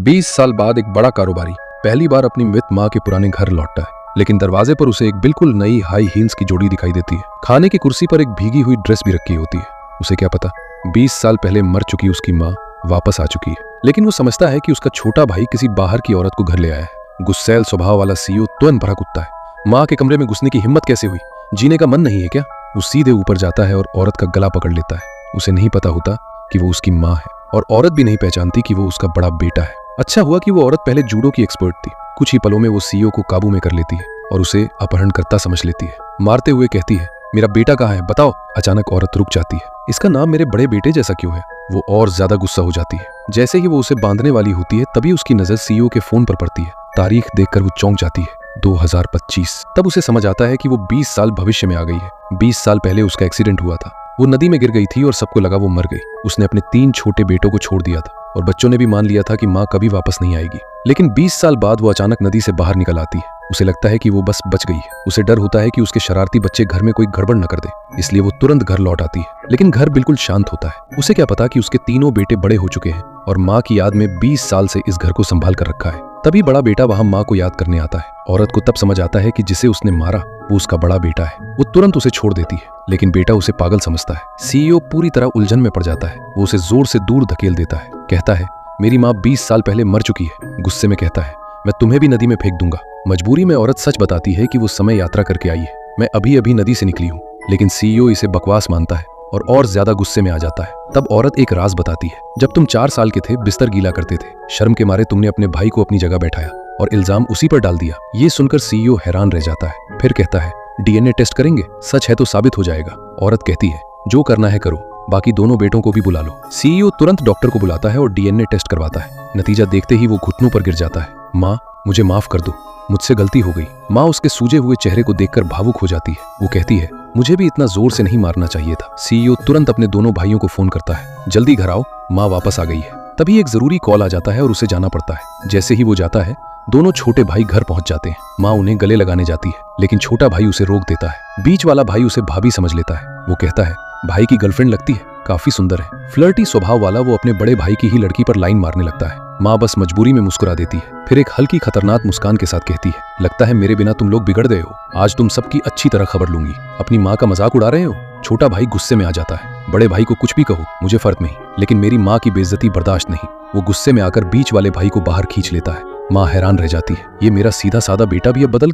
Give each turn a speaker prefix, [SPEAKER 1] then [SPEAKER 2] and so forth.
[SPEAKER 1] 20 साल बाद एक बड़ा कारोबारी पहली बार अपनी मृत माँ के पुराने घर लौटता है, लेकिन दरवाजे पर उसे एक बिल्कुल नई हाई हील्स की जोड़ी दिखाई देती है। खाने की कुर्सी पर एक भीगी हुई ड्रेस भी रखी होती है। उसे क्या पता 20 साल पहले मर चुकी उसकी माँ वापस आ चुकी है, लेकिन वो समझता है कि उसका छोटा भाई किसी बाहर की औरत को घर ले आया है। गुस्सैल स्वभाव वाला सीईओ तुरंत भड़क उठता है। माँ के कमरे में घुसने की हिम्मत कैसे हुई? जीने का मन नहीं है क्या? वो सीधे ऊपर जाता है और औरत का गला पकड़ लेता है। उसे नहीं पता होता कि वो उसकी माँ है, और औरत भी नहीं पहचानती कि वो उसका बड़ा बेटा है। अच्छा हुआ कि वो औरत पहले जूडो की एक्सपर्ट थी। कुछ ही पलों में वो सीईओ को काबू में कर लेती है और उसे अपहरणकर्ता समझ लेती है। मारते हुए कहती है, मेरा बेटा कहाँ है, बताओ। अचानक औरत रुक जाती है। इसका नाम मेरे बड़े बेटे जैसा क्यों है? वो और ज्यादा गुस्सा हो जाती है। जैसे ही वो उसे बांधने वाली होती है, तभी उसकी नजर सीईओ के फोन पर पड़ती है। तारीख देखकर वो चौंक जाती है, 2025। तब उसे समझ आता है कि वो 20 साल भविष्य में आ गई है। 20 साल पहले उसका एक्सीडेंट हुआ था। वो नदी में गिर गई थी और सबको लगा वो मर गई। उसने अपने 3 छोटे बेटों को छोड़ दिया था और बच्चों ने भी मान लिया था कि माँ कभी वापस नहीं आएगी। लेकिन 20 साल बाद वो अचानक नदी से बाहर निकल आती है। उसे लगता है कि वो बस बच गई है। उसे डर होता है कि उसके शरारती बच्चे घर में कोई गड़बड़ न कर दे, इसलिए वो तुरंत घर लौट आती है। लेकिन घर बिल्कुल शांत होता है। उसे क्या पता कि उसके तीनों बेटे बड़े हो चुके हैं और माँ की याद में 20 साल से इस घर को संभाल कर रखा है। तभी बड़ा बेटा वहां माँ को याद करने आता है। औरत को तब समझ आता है कि जिसे उसने मारा वो उसका बड़ा बेटा है। वो तुरंत उसे छोड़ देती है, लेकिन बेटा उसे पागल समझता है। सीईओ पूरी तरह उलझन में पड़ जाता है। वो उसे जोर से दूर धकेल देता है। कहता है, मेरी माँ 20 साल पहले मर चुकी है। गुस्से में कहता है, मैं तुम्हें भी नदी में फेंक दूंगा। मजबूरी में औरत सच बताती है कि वो समय यात्रा करके आई है। मैं अभी अभी नदी से निकली हूँ। लेकिन सीईओ इसे बकवास मानता है और ज्यादा गुस्से में आ जाता है। तब औरत एक राज बताती है। जब तुम 4 साल के थे, बिस्तर गीला करते थे। शर्म के मारे तुमने अपने भाई को अपनी जगह बैठाया और इल्जाम उसी पर डाल दिया। ये सुनकर सीईओ हैरान रह जाता है। फिर कहता है, डीएनए टेस्ट करेंगे, सच है तो साबित हो जाएगा। औरत कहती है, जो करना है करो, बाकी दोनों बेटों को भी बुला लो। सीईओ तुरंत डॉक्टर को बुलाता है और डीएनए टेस्ट करवाता है। नतीजा देखते ही वो घुटनों पर गिर जाता है। माँ, मुझे माफ कर दो, मुझसे गलती हो गई। माँ उसके सूजे हुए चेहरे को देखकर भावुक हो जाती है। वो कहती है, मुझे भी इतना जोर से नहीं मारना चाहिए था। सीईओ तुरंत अपने दोनों भाइयों को फोन करता है, जल्दी घर आओ, माँ वापस आ गई है। तभी एक जरूरी कॉल आ जाता है और उसे जाना पड़ता है। जैसे ही वो जाता है, दोनों छोटे भाई घर पहुंच जाते हैं। माँ उन्हें गले लगाने जाती है, लेकिन छोटा भाई उसे रोक देता है। बीच वाला भाई उसे भाभी समझ लेता है। वो कहता है, भाई की गर्लफ्रेंड लगती है, काफी सुंदर है। फ्लर्टी स्वभाव वाला वो अपने बड़े भाई की ही लड़की पर लाइन मारने लगता है। माँ बस मजबूरी में मुस्कुरा देती है। फिर एक हल्की खतरनाक मुस्कान के साथ कहती है, लगता है मेरे बिना तुम लोग बिगड़ गए हो। आज तुम सबकी अच्छी तरह खबर लूंगी। अपनी माँ का मजाक उड़ा रहे हो? छोटा भाई गुस्से में आ जाता है। बड़े भाई को कुछ भी कहो, मुझे फर्क नहीं, लेकिन मेरी माँ की बेइज्जती बर्दाश्त नहीं। वो गुस्से में आकर बीच वाले भाई को बाहर खींच लेता है। माँ हैरान रह जाती है, ये मेरा सीधा साधा बेटा भी अब बदल